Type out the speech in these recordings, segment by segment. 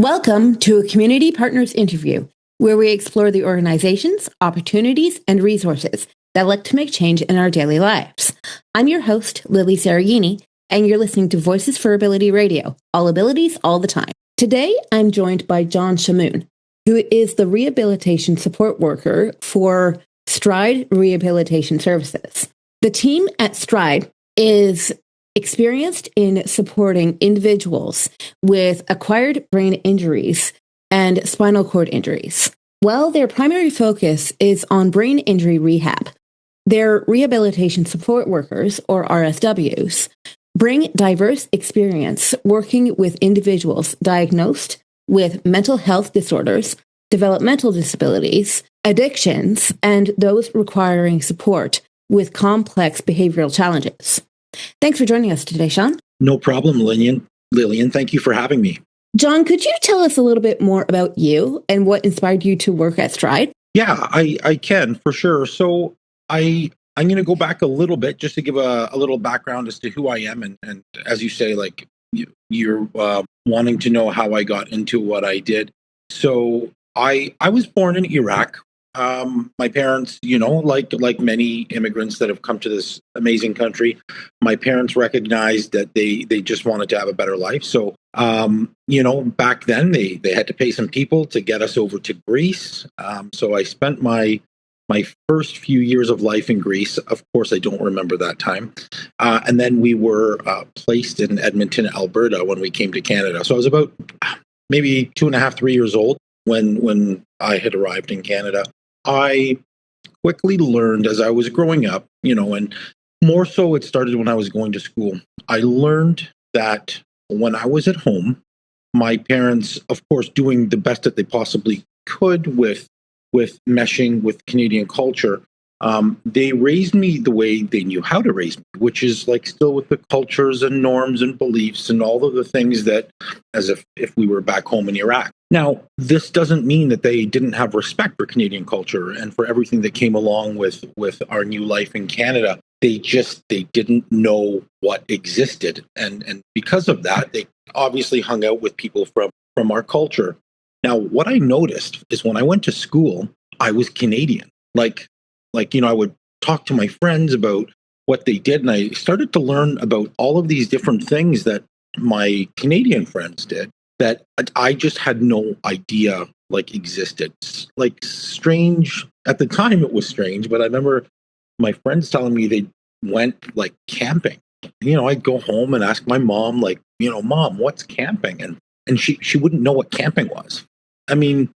Welcome to a Community Partners interview, where we explore the organizations, opportunities, and resources that look to make change in our daily lives. I'm your host, Lilly Cereghini, and you're listening to Voices for Ability Radio, all abilities, all the time. Today, I'm joined by John Shamoon, who is the Rehabilitation Support Worker for Stride Rehabilitation Services. The team at Stride is experienced in supporting individuals with acquired brain injuries and spinal cord injuries. While their primary focus is on brain injury rehab, their rehabilitation support workers, or RSWs, bring diverse experience working with individuals diagnosed with mental health disorders, developmental disabilities, addictions, and those requiring support with complex behavioral challenges. Thanks for joining us today, Sean. No problem, Lillian. Thank you for having me. John, could you tell us a little bit more about you and what inspired you to work at Stride? Yeah, I can for sure. So I'm going to go back a little bit just to give a little background as to who I am. And as you say, like you're wanting to know how I got into what I did. So I was born in Iraq. My parents, like many immigrants that have come to this amazing country, my parents recognized that they just wanted to have a better life. So, back then they had to pay some people to get us over to Greece. So I spent my first few years of life in Greece. Of course, I don't remember that time. And then we were placed in Edmonton, Alberta when we came to Canada. So I was about maybe 2.5, 3 years old when I had arrived in Canada. I quickly learned as I was growing up, and more so it started when I was going to school. I learned that when I was at home, my parents, of course, doing the best that they possibly could with meshing with Canadian culture, they raised me the way they knew how to raise me, which is like still with the cultures and norms and beliefs and all of the things that as if we were back home in Iraq. Now, this doesn't mean that they didn't have respect for Canadian culture and for everything that came along with our new life in Canada. They didn't know what existed. And because of that, they obviously hung out with people from our culture. Now, what I noticed is when I went to school, I was Canadian. I would talk to my friends about what they did, and I started to learn about all of these different things that my Canadian friends did that I just had no idea existed. Strange at the time, it was strange, but I remember my friends telling me they went camping. I'd go home and ask my mom, Mom, what's camping? And she wouldn't know what camping was. I mean,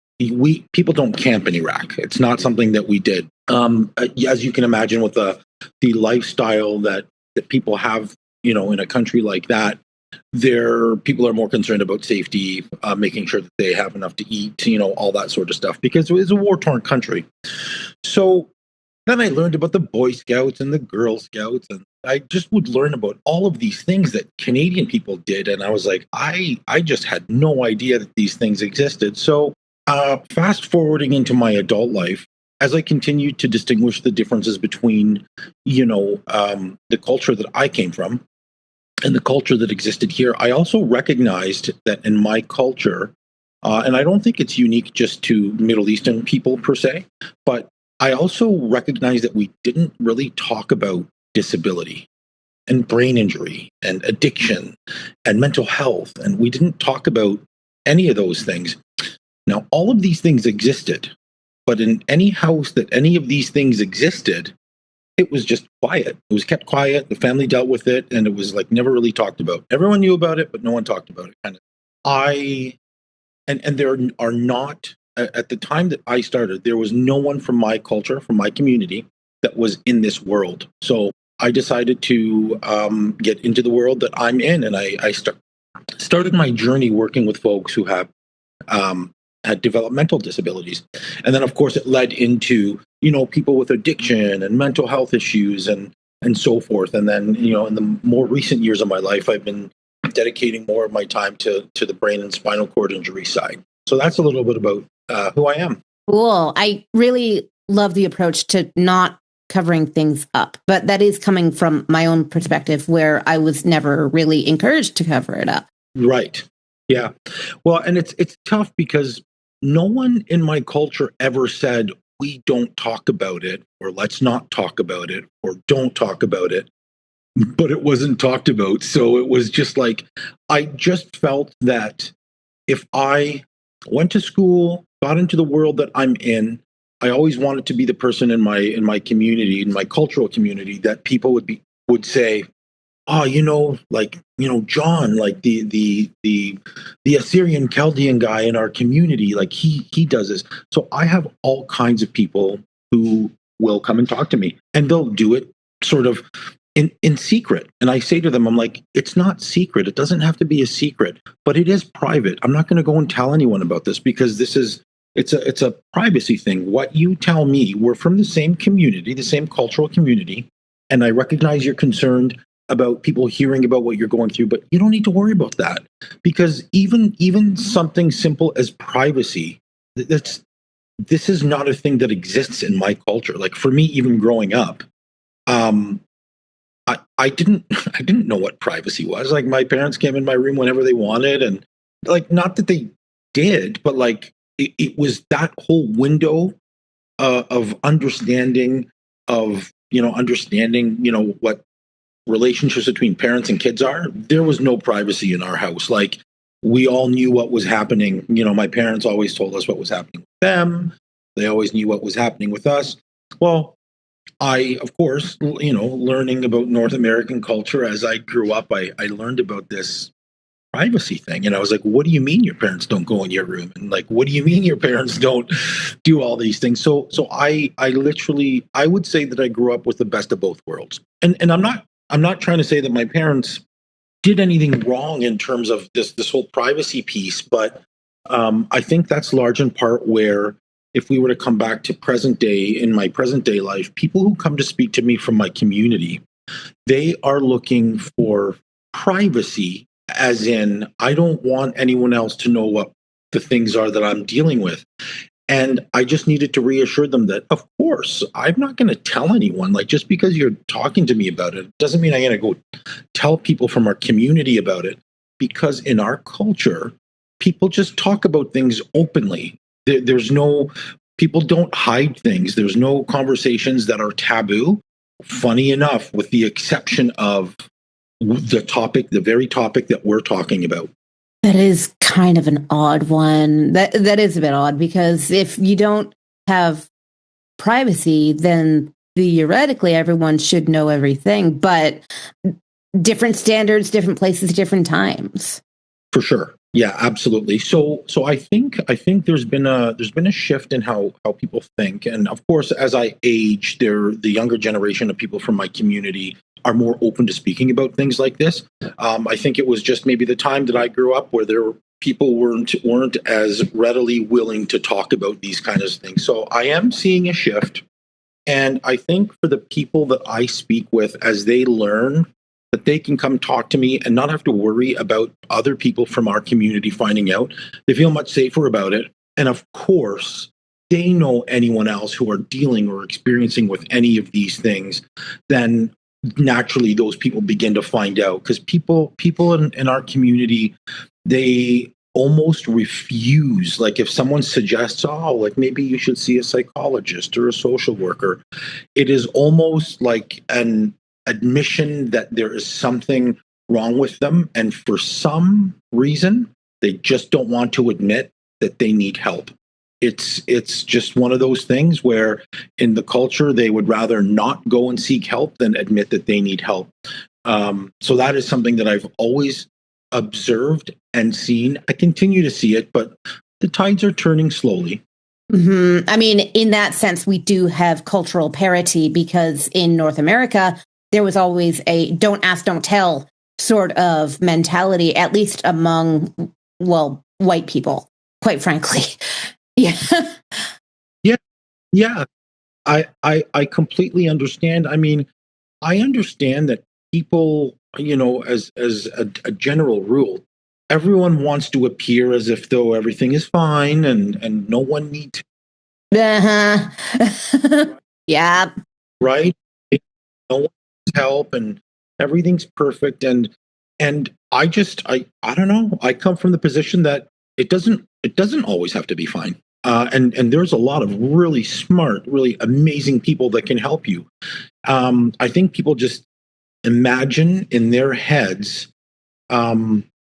people don't camp in Iraq. It's not something that we did. As you can imagine, with the lifestyle that people have, in a country like that, people are more concerned about safety, making sure that they have enough to eat, all that sort of stuff, because it was a war-torn country. So then I learned about the Boy Scouts and the Girl Scouts, and I just would learn about all of these things that Canadian people did. And I was like, I just had no idea that these things existed. So fast forwarding into my adult life, as I continued to distinguish the differences between, the culture that I came from and the culture that existed here, I also recognized that in my culture, and I don't think it's unique just to Middle Eastern people per se, but I also recognized that we didn't really talk about disability and brain injury and addiction and mental health, and we didn't talk about any of those things. Now, all of these things existed, but in any house that any of these things existed, it was just quiet. It was kept quiet. The family dealt with it, and it was never really talked about. Everyone knew about it, but no one talked about it. And there are not, at the time that I started, there was no one from my culture, from my community, that was in this world. So I decided to get into the world that I'm in, and I started my journey working with folks who have had developmental disabilities. And then, of course, it led into, people with addiction and mental health issues and so forth. And then, in the more recent years of my life, I've been dedicating more of my time to the brain and spinal cord injury side. So that's a little bit about who I am. Cool. I really love the approach to not covering things up, but that is coming from my own perspective where I was never really encouraged to cover it up. Right. Yeah. Well, and it's tough because no one in my culture ever said we don't talk about it or let's not talk about it or don't talk about it, but it wasn't talked about. So it was just like I just felt that if I went to school, got into the world that I'm in, I always wanted to be the person in my community, in my cultural community, that people would say, oh, like, John, like the Assyrian Chaldean guy in our community, like he does this. So I have all kinds of people who will come and talk to me, and they'll do it sort of in secret. And I say to them, I'm like, it's not secret. It doesn't have to be a secret, but it is private. I'm not going to go and tell anyone about this because it's a privacy thing. What you tell me, we're from the same community, the same cultural community, and I recognize you're concerned about people hearing about what you're going through, but you don't need to worry about that because even something simple as privacy, that's this is not a thing that exists in my culture. Like for me, even growing up, um, I didn't I didn't know what privacy was. Like my parents came in my room whenever they wanted, and like not that they did, but like it was that whole window of understanding understanding what relationships between parents and kids are. There was no privacy in our house. Like we all knew what was happening. My parents always told us what was happening with them. They always knew what was happening with us. Well, I, of course, learning about North American culture as I grew up, I learned about this privacy thing. And I was like, what do you mean your parents don't go in your room? And like, what do you mean your parents don't do all these things? So I literally, I would say that I grew up with the best of both worlds. And I'm not trying to say that my parents did anything wrong in terms of this whole privacy piece, but I think that's large in part where if we were to come back to present day in my present day life, people who come to speak to me from my community, they are looking for privacy, as in I don't want anyone else to know what the things are that I'm dealing with. And I just needed to reassure them that, of course, I'm not going to tell anyone. Like, just because you're talking to me about it doesn't mean I'm going to go tell people from our community about it. Because in our culture, people just talk about things openly. There's no, people don't hide things. There's no conversations that are taboo. Funny enough, with the exception of the very topic that we're talking about. That is kind of an odd one. That is a bit odd because if you don't have privacy, then theoretically everyone should know everything, but different standards, different places, different times. For sure. Yeah, absolutely. So I think there's been a shift in how people think. And of course, as I age, the younger generation of people from my community are more open to speaking about things like this. I think it was just maybe the time that I grew up where people weren't as readily willing to talk about these kinds of things. So I am seeing a shift. And I think for the people that I speak with, as they learn that they can come talk to me and not have to worry about other people from our community finding out, they feel much safer about it. And of course, they know anyone else who are dealing or experiencing with any of these things, then naturally those people begin to find out because people in our community, they almost refuse. Like if someone suggests, oh, like maybe you should see a psychologist or a social worker, it is almost like an admission that there is something wrong with them. And for some reason, they just don't want to admit that they need help. It's just one of those things where in the culture they would rather not go and seek help than admit that they need help. So that is something that I've always observed and seen. I continue to see it, but the tides are turning slowly. Mm-hmm. I mean, in that sense, we do have cultural parity because in North America, there was always a don't ask, don't tell sort of mentality, at least among, well, white people, quite frankly. Yeah. Yeah, yeah. I completely understand. I mean, I understand that people, as a general rule, everyone wants to appear as if though everything is fine and no one needs Uh-huh. Yeah. right. No one needs help and everything's perfect. And And I don't know. I come from the position that it doesn't always have to be fine. And there's a lot of really smart, really amazing people that can help you. I think people just imagine in their heads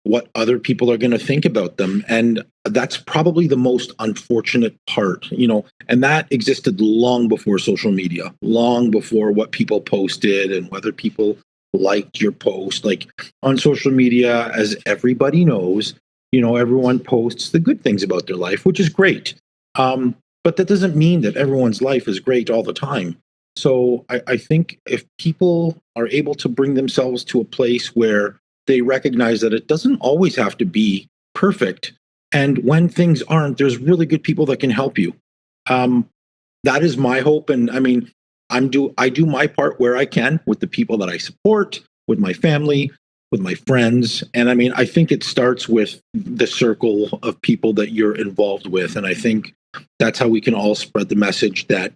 what other people are going to think about them, and that's probably the most unfortunate part, and that existed long before social media, long before what people posted and whether people liked your post. Like on social media, as everybody knows, everyone posts the good things about their life, which is great. But that doesn't mean that everyone's life is great all the time. So I think if people are able to bring themselves to a place where they recognize that it doesn't always have to be perfect. And when things aren't, there's really good people that can help you. Um, that is my hope. And I mean, I do my part where I can with the people that I support, with my family, with my friends. And I mean, I think it starts with the circle of people that you're involved with. And I think that's how we can all spread the message that,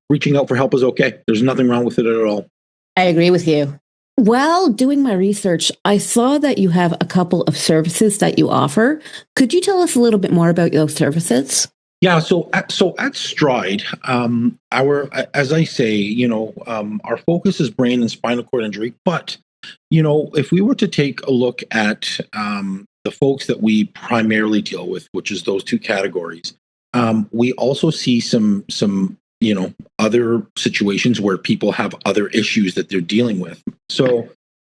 reaching out for help is okay. There's nothing wrong with it at all. I agree with you. While doing my research, I saw that you have a couple of services that you offer. Could you tell us a little bit more about those services? Yeah, so at Stride, our as I say, our focus is brain and spinal cord injury. But if we were to take a look at the folks that we primarily deal with, which is those two categories, we also see some other situations where people have other issues that they're dealing with. So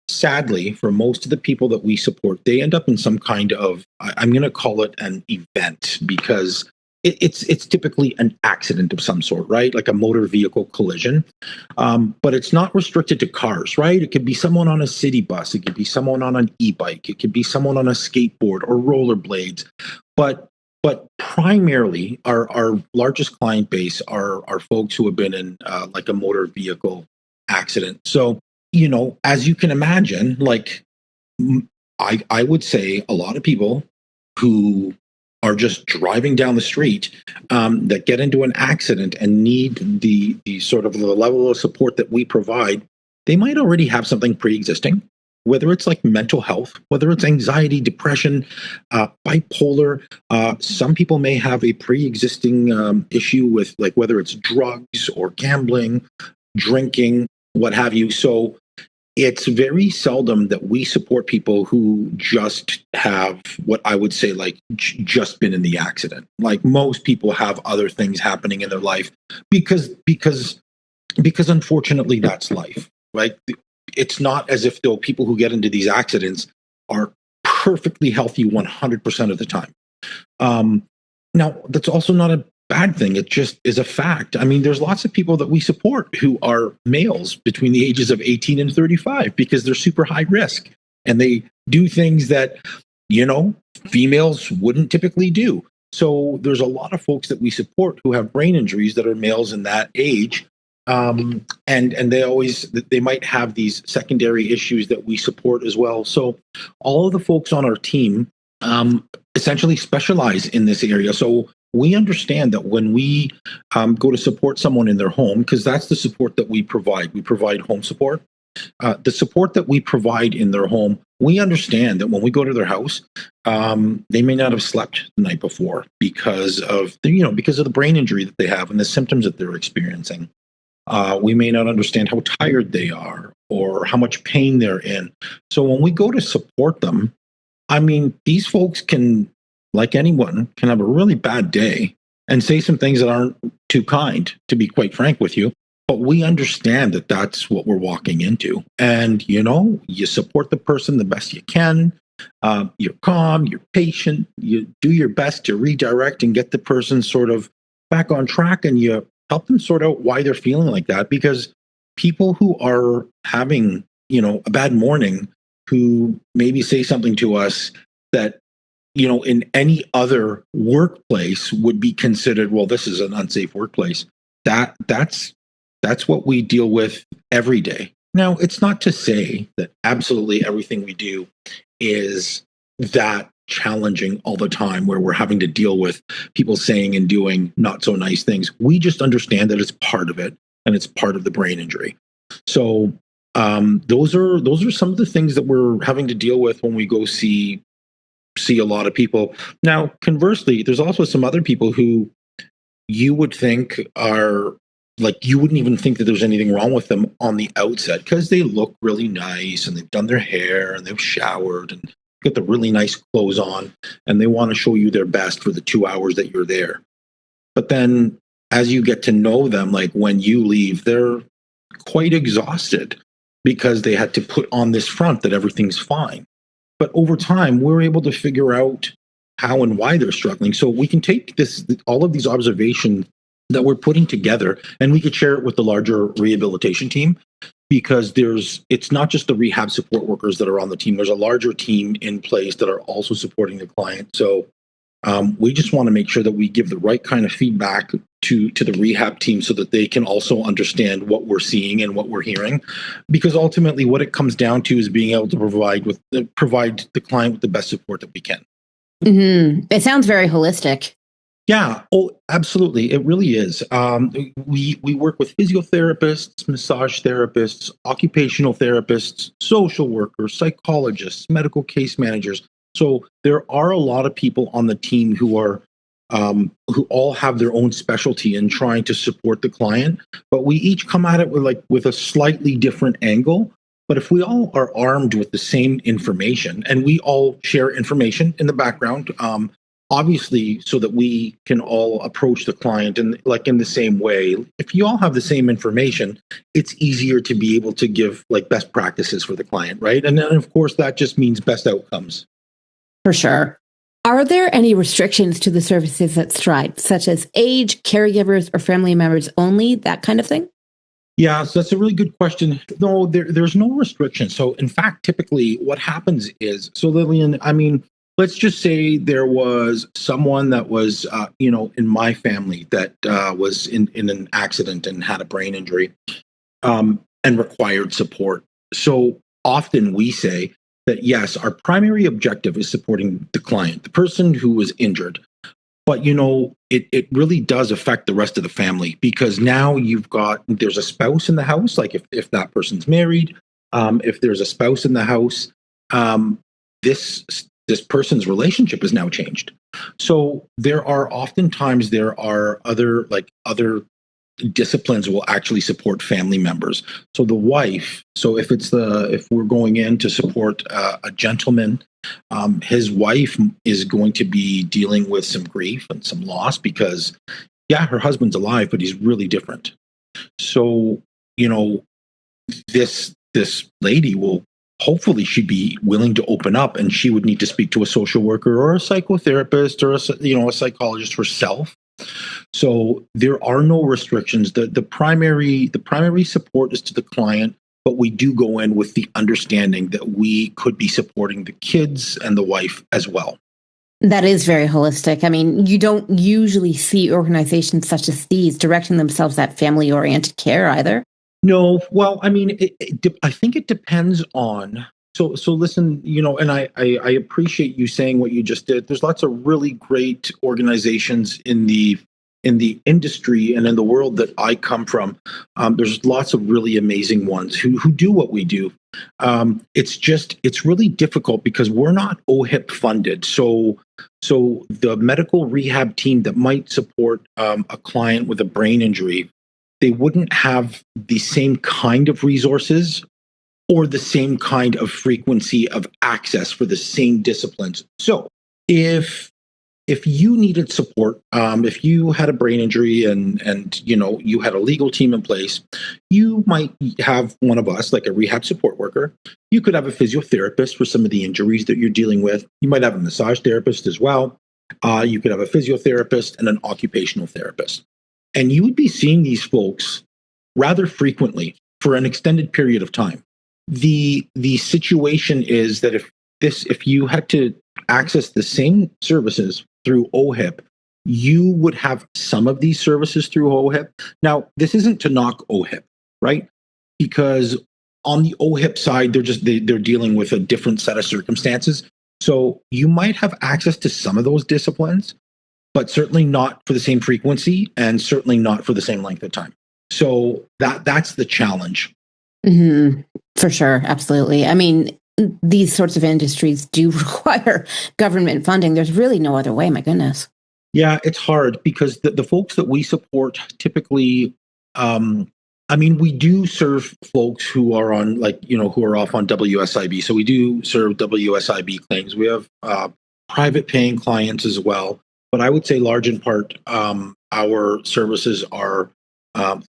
sadly, for most of the people that we support, they end up in some kind of, I'm going to call it an event, because it's typically an accident of some sort, right? Like a motor vehicle collision. But it's not restricted to cars, right? It could be someone on a city bus. It could be someone on an e-bike. It could be someone on a skateboard or rollerblades. But but primarily, our largest client base are folks who have been in like a motor vehicle accident. So as you can imagine, like I would say a lot of people who are just driving down the street that get into an accident and need the sort of the level of support that we provide, they might already have something pre-existing, whether it's like mental health, whether it's anxiety, depression, bipolar. Some people may have a pre-existing issue with, like, whether it's drugs or gambling, drinking, what have you. So it's very seldom that we support people who just have what I would say, like, just been in the accident. Like, most people have other things happening in their life because unfortunately that's life, right? It's not as if though people who get into these accidents are perfectly healthy 100% of the time. Um, Now, that's also not a bad thing. It just is a fact. I mean, there's lots of people that we support who are males between the ages of 18 and 35 because they're super high risk and they do things that, you know, females wouldn't typically do. So there's a lot of folks that we support who have brain injuries that are males in that age. And they might have these secondary issues that we support as well. So all of the folks on our team essentially specialize in this area. So we understand that when we go to support someone in their home, because that's the support that we provide home support. The support that we provide in their home, we understand that when we go to their house, they may not have slept the night before because of the brain injury that they have and the symptoms that they're experiencing. We may not understand how tired they are or how much pain they're in. So when we go to support them, I mean, these folks can, like anyone, can have a really bad day and say some things that aren't too kind, to be quite frank with you. But we understand that that's what we're walking into. And, you support the person the best you can. You're calm, you're patient, you do your best to redirect and get the person sort of back on track, and you help them sort out why they're feeling like that. Because people who are having, a bad morning, who maybe say something to us that in any other workplace would be considered, well, this is an unsafe workplace. That's what we deal with every day. Now, it's not to say that absolutely everything we do is that challenging all the time, where we're having to deal with people saying and doing not so nice things. We just understand that it's part of it, and it's part of the brain injury. So Those are some of the things that we're having to deal with when we go see a lot of people. Now, conversely, there's also some other people who you would think are like, you wouldn't even think that there's anything wrong with them on the outset because they look really nice and they've done their hair and they've showered and got the really nice clothes on, and they want to show you their best for the 2 hours that you're there. But then as you get to know them, like when you leave, they're quite exhausted because they had to put on this front that everything's fine. But over time, we're able to figure out how and why they're struggling. So we can take all of these observations that we're putting together, and we could share it with the larger rehabilitation team, because it's not just the rehab support workers that are on the team. There's a larger team in place that are also supporting the client. So we just want to make sure that we give the right kind of feedback to the rehab team so that they can also understand what we're seeing and what we're hearing, because ultimately what it comes down to is being able to provide the client with the best support that we can. It sounds very holistic. Yeah, oh, absolutely. It really is. We work with physiotherapists, massage therapists, occupational therapists, social workers, psychologists, medical case managers. So there are a lot of people on the team who all have their own specialty in trying to support the client, but we each come at it with a slightly different angle. But if we all are armed with the same information and we all share information in the background, obviously, so that we can all approach the client in the same way. If you all have the same information, it's easier to be able to give like best practices for the client, right? And then of course that just means best outcomes. For sure. Are there any restrictions to the services at Stride, such as age, caregivers, or family members only, that kind of thing? Yeah, so that's a really good question. No, there's no restriction. So in fact, typically what happens is, so Lillian, I mean, let's just say there was someone that was, in my family that was in an accident and had a brain injury, and required support. So often we say that yes, our primary objective is supporting the client, the person who was injured. But it really does affect the rest of the family, because now there's a spouse in the house. Like if that person's married, if there's a spouse in the house, this this person's relationship is now changed. So there are other disciplines will actually support family members. So the wife. So if we're going in to support a gentleman, his wife is going to be dealing with some grief and some loss because, yeah, her husband's alive, but he's really different. So, this lady will hopefully she'd be willing to open up, and she would need to speak to a social worker or a psychotherapist or a psychologist herself. So there are no restrictions. The primary support is to the client, but we do go in with the understanding that we could be supporting the kids and the wife as well. That is very holistic. I mean, you don't usually see organizations such as these directing themselves at family oriented care either. No, well, I mean, I think it depends on. So listen, and I appreciate you saying what you just did. There's lots of really great organizations in the industry and in the world that I come from. There's lots of really amazing ones who do what we do. It's really difficult because we're not OHIP funded. So the medical rehab team that might support a client with a brain injury, they wouldn't have the same kind of resources or the same kind of frequency of access for the same disciplines. So if you needed support, if you had a brain injury and you had a legal team in place, you might have one of us, like a rehab support worker. You could have a physiotherapist for some of the injuries that you're dealing with. You might have a massage therapist as well. You could have a physiotherapist and an occupational therapist. And you would be seeing these folks rather frequently for an extended period of time. The situation is that if you had to access the same services through OHIP, you would have some of these services through OHIP. Now, this isn't to knock OHIP, right? Because on the OHIP side, they're dealing with a different set of circumstances. So you might have access to some of those disciplines, but certainly not for the same frequency and certainly not for the same length of time. So that's the challenge. Hmm. For sure. Absolutely. I mean, these sorts of industries do require government funding. There's really no other way. My goodness. Yeah, it's hard because the folks that we support typically, um, I mean, we do serve folks who are on, like, who are off on WSIB. So we do serve WSIB claims. We have private paying clients as well. But I would say, large in part, our services are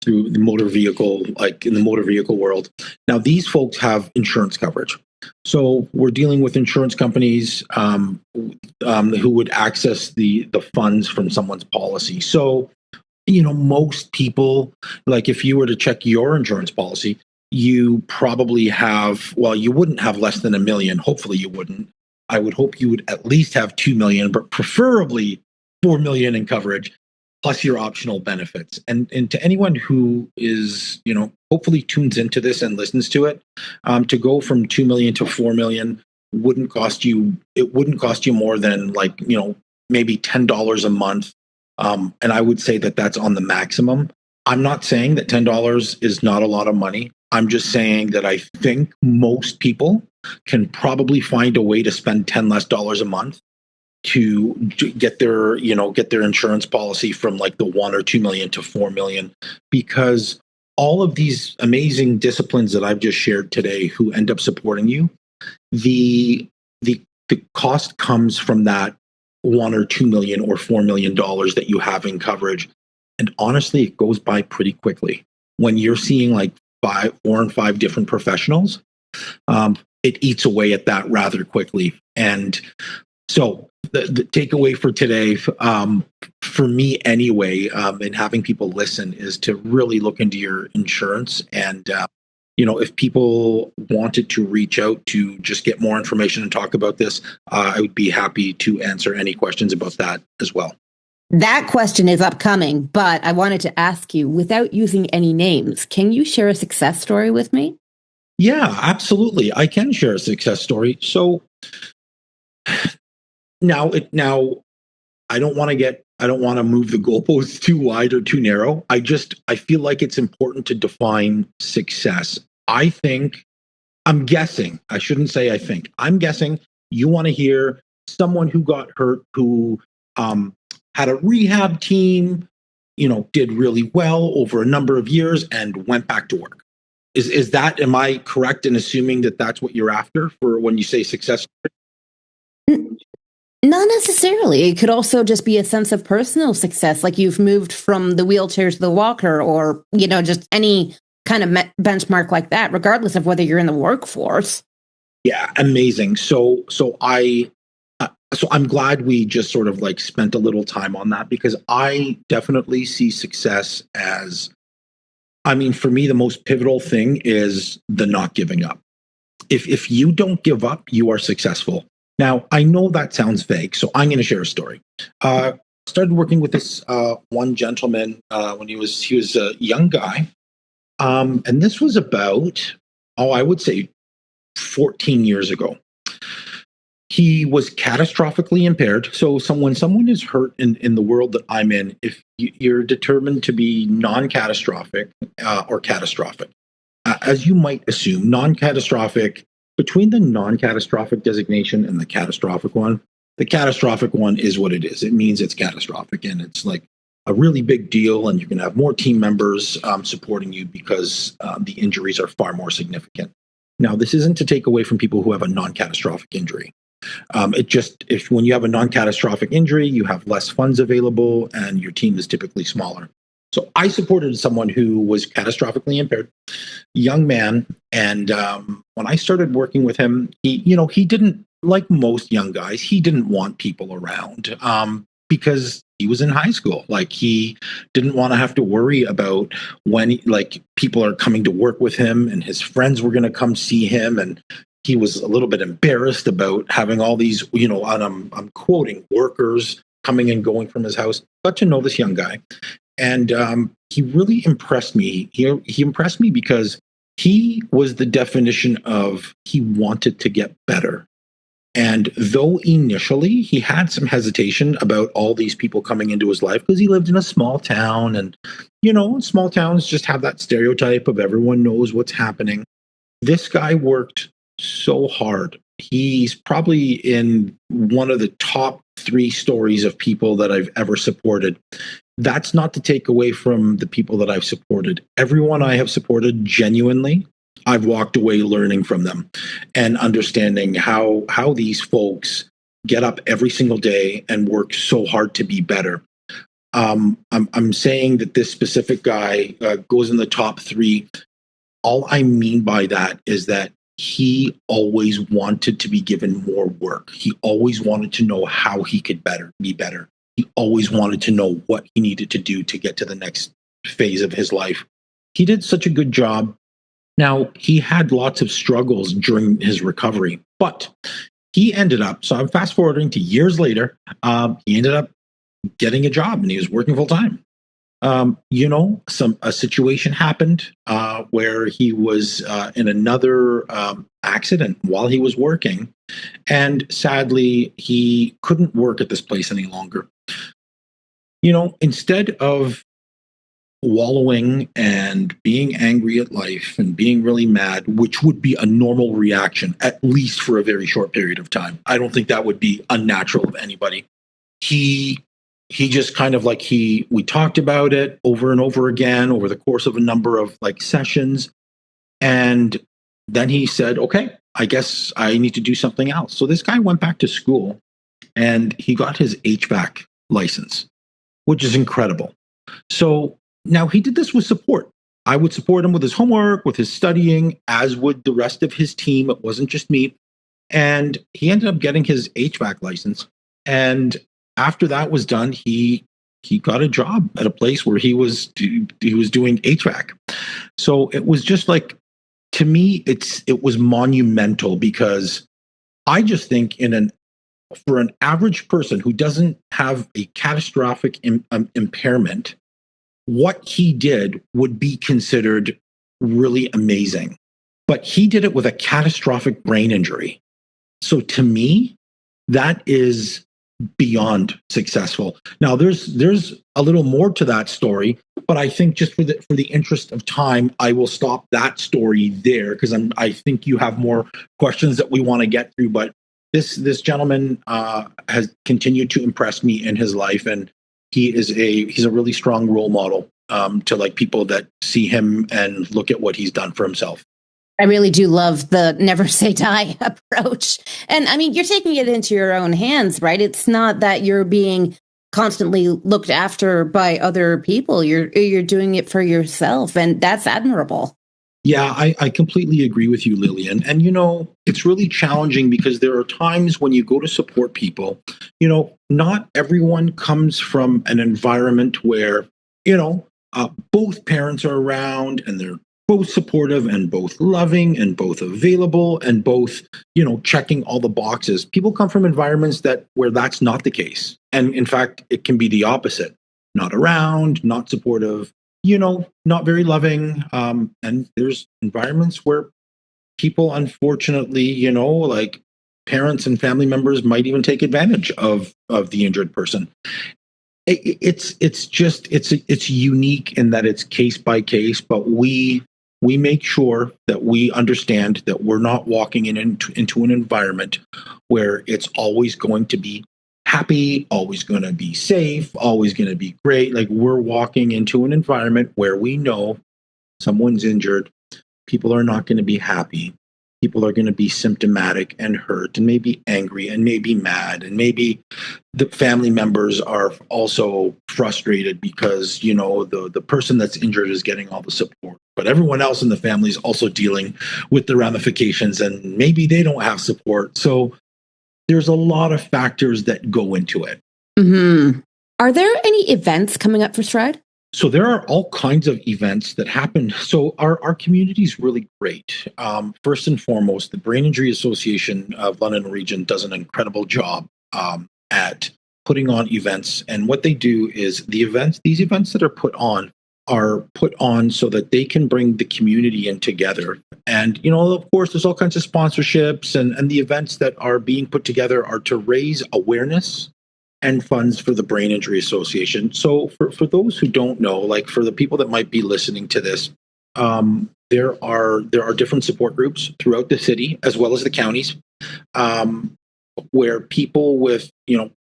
through the motor vehicle, like in the motor vehicle world. Now, these folks have insurance coverage. So we're dealing with insurance companies who would access the funds from someone's policy. So, most people, like if you were to check your insurance policy, you probably have, well, you wouldn't have less than 1 million. Hopefully you wouldn't. I would hope you would at least have 2 million, but preferably 4 million in coverage, plus your optional benefits. And to anyone who is, hopefully tunes into this and listens to it, to go from 2 million to 4 million wouldn't cost you. It wouldn't cost you more than, like, maybe $10 a month, and I would say that that's on the maximum. I'm not saying that $10 is not a lot of money. I'm just saying that I think most people can probably find a way to spend $10 less a month to get their, get their insurance policy from like the 1 or 2 million to 4 million, because all of these amazing disciplines that I've just shared today who end up supporting you, the the cost comes from that 1 or 2 million or $4 million that you have in coverage. And honestly, it goes by pretty quickly. When you're seeing like 4 and 5 different professionals, it eats away at that rather quickly. And so the takeaway for today, for me anyway, and having people listen, is to really look into your insurance. And if people wanted to reach out to just get more information and talk about this, I would be happy to answer any questions about that as well. That question is upcoming, but I wanted to ask you, without using any names, can you share a success story with me? Yeah, absolutely. I can share a success story. So now I don't want to move the goalposts too wide or too narrow. I feel like it's important to define success. I think I'm guessing, I shouldn't say I think, I'm guessing you want to hear someone who got hurt, who um, had a rehab team, did really well over a number of years and went back to work. Am I correct in assuming that that's what you're after for when you say success? Not necessarily. It could also just be a sense of personal success, like you've moved from the wheelchair to the walker, or, just any kind of benchmark like that, regardless of whether you're in the workforce. Yeah, amazing. So I'm glad we just sort of like spent a little time on that, because I definitely see success as, I mean, for me, the most pivotal thing is the not giving up. If you don't give up, you are successful. Now, I know that sounds vague, so I'm going to share a story. Started working with this one gentleman when he was a young guy, and this was about, I would say 14 years ago. He was catastrophically impaired. So when someone is hurt in the world that I'm in, if you're determined to be non-catastrophic or catastrophic, as you might assume, non-catastrophic, between the non-catastrophic designation and the catastrophic one is what it is. It means it's catastrophic, and it's like a really big deal, and you can have more team members supporting you because the injuries are far more significant. Now, this isn't to take away from people who have a non-catastrophic injury. If when you have a non-catastrophic injury, you have less funds available and your team is typically smaller. So I supported someone who was catastrophically impaired, young man, and when I started working with him, he didn't, like most young guys, he didn't want people around because he was in high school. Like, he didn't want to have to worry about when like people are coming to work with him and his friends were going to come see him, and he was a little bit embarrassed about having all these, and I'm quoting, workers coming and going from his house. Got to know this young guy, and he really impressed me. He impressed me because he was the definition of, he wanted to get better. And though initially he had some hesitation about all these people coming into his life because he lived in a small town, and, small towns just have that stereotype of everyone knows what's happening. This guy worked so hard. He's probably in one of the top 3 stories of people that I've ever supported. That's not to take away from the people that I've supported. Everyone I have supported genuinely, I've walked away learning from them and understanding how these folks get up every single day and work so hard to be better. I'm saying that this specific guy goes in the top 3. All I mean by that is that he always wanted to be given more work. He always wanted to know how he could be better. He always wanted to know what he needed to do to get to the next phase of his life. He did such a good job. Now, he had lots of struggles during his recovery, but he ended up, so I'm fast forwarding to years later, he ended up getting a job and he was working full time. A situation happened where he was in another accident while he was working, and sadly, he couldn't work at this place any longer. Instead of wallowing and being angry at life and being really mad, which would be a normal reaction, at least for a very short period of time. I don't think that would be unnatural of anybody. He just kind of we talked about it over and over again over the course of a number of sessions. And then he said, okay, I guess I need to do something else. So this guy went back to school and he got his HVAC license, which is incredible. So now he did this with support. I would support him with his homework, with his studying, as would the rest of his team. It wasn't just me. And he ended up getting his HVAC license. And after that was done, he got a job at a place where he was doing HVAC. So it was just to me, it was monumental, because I just think for an average person who doesn't have a catastrophic impairment, what he did would be considered really amazing. But he did it with a catastrophic brain injury. So to me, that is beyond successful. Now, there's a little more to that story, but I think just for the interest of time, I will stop that story there, because I think you have more questions that we want to get through. But this gentleman has continued to impress me in his life, and he's a really strong role model to people that see him and look at what he's done for himself. I really do love the never say die approach. And I mean, you're taking it into your own hands, right? It's not that you're being constantly looked after by other people. You're doing it for yourself, and that's admirable. Yeah, I completely agree with you, Lillian. And, it's really challenging because there are times when you go to support people, not everyone comes from an environment where, both parents are around and they're both supportive and both loving and both available and both, checking all the boxes. People come from environments where that's not the case. And in fact, it can be the opposite. Not around, not supportive, not very loving. And there's environments where people, unfortunately, parents and family members might even take advantage of the injured person. It's unique in that it's case by case, but we make sure that we understand that we're not walking into an environment where it's always going to be happy, always going to be safe, always going to be great. We're walking into an environment where we know someone's injured, people are not going to be happy. People are going to be symptomatic and hurt and maybe angry and maybe mad, and maybe the family members are also frustrated because, the person that's injured is getting all the support, but everyone else in the family is also dealing with the ramifications, and maybe they don't have support. So there's a lot of factors that go into it. Mm-hmm. Are there any events coming up for Stride? So there are all kinds of events that happen. So our community is really great. First and foremost, the Brain Injury Association of London Region does an incredible job at putting on events. And what they do is these events that are put on so that they can bring the community in together And, of course, there's all kinds of sponsorships, and the events that are being put together are to raise awareness and funds for the Brain Injury Association. So for those who don't know, like for the people that might be listening to this, there are different support groups throughout the city as well as the counties, um, where people with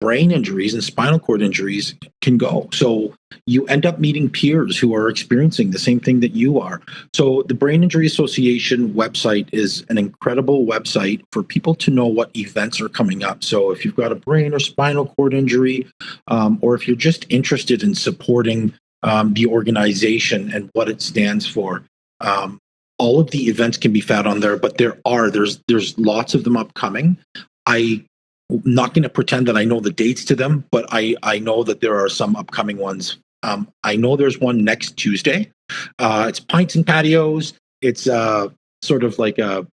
brain injuries and spinal cord injuries can go. So you end up meeting peers who are experiencing the same thing that you are. So the Brain Injury Association website is an incredible website for people to know what events are coming up. So if you've got a brain or spinal cord injury, or if you're just interested in supporting the organization and what it stands for, all of the events can be found on there. But there's lots of them upcoming. I'm not going to pretend that I know the dates to them, but I know that there are some upcoming ones. I know there's one next Tuesday. It's Pints and Patios. It's sort of like a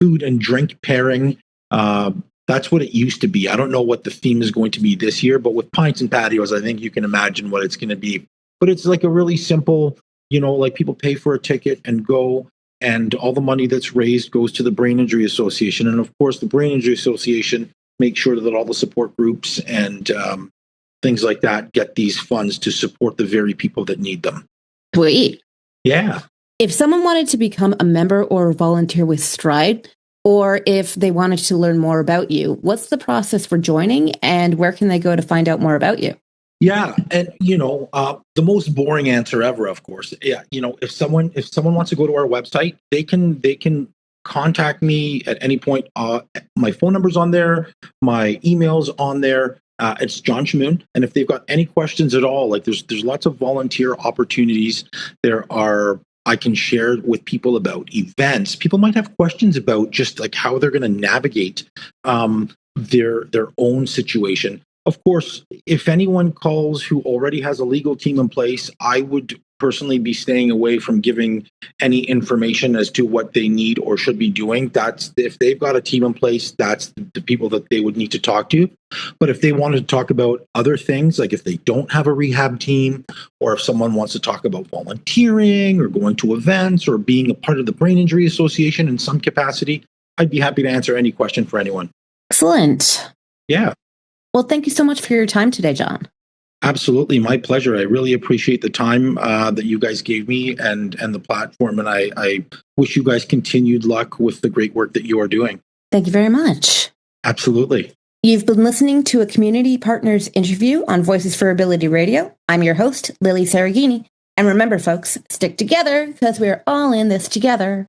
food and drink pairing. That's what it used to be. I don't know what the theme is going to be this year, but with Pints and Patios, I think you can imagine what it's going to be. But it's like a really simple, like people pay for a ticket and go, and all the money that's raised goes to the Brain Injury Association. And of course, the Brain Injury Association makes sure that all the support groups and things like that get these funds to support the very people that need them. Sweet. Yeah. If someone wanted to become a member or volunteer with Stride, or if they wanted to learn more about you, what's the process for joining, and where can they go to find out more about you? Yeah, and the most boring answer ever, of course. Yeah, if someone wants to go to our website, they can contact me at any point. My phone number's on there, my email's on there. It's John Shamoon, and if they've got any questions at all, like there's lots of volunteer opportunities. I can share with people about events. People might have questions about just like how they're going to navigate their own situation. Of course, if anyone calls who already has a legal team in place, I would personally be staying away from giving any information as to what they need or should be doing. That's if they've got a team in place, that's the people that they would need to talk to. But if they wanted to talk about other things, like if they don't have a rehab team, or if someone wants to talk about volunteering or going to events or being a part of the Brain Injury Association in some capacity, I'd be happy to answer any question for anyone. Excellent. Yeah. Well, thank you so much for your time today, John. Absolutely. My pleasure. I really appreciate the time that you guys gave me and the platform. And I wish you guys continued luck with the great work that you are doing. Thank you very much. Absolutely. You've been listening to a Community Partners interview on Voices for Ability Radio. I'm your host, Lilly Cereghini. And remember, folks, stick together because we're all in this together.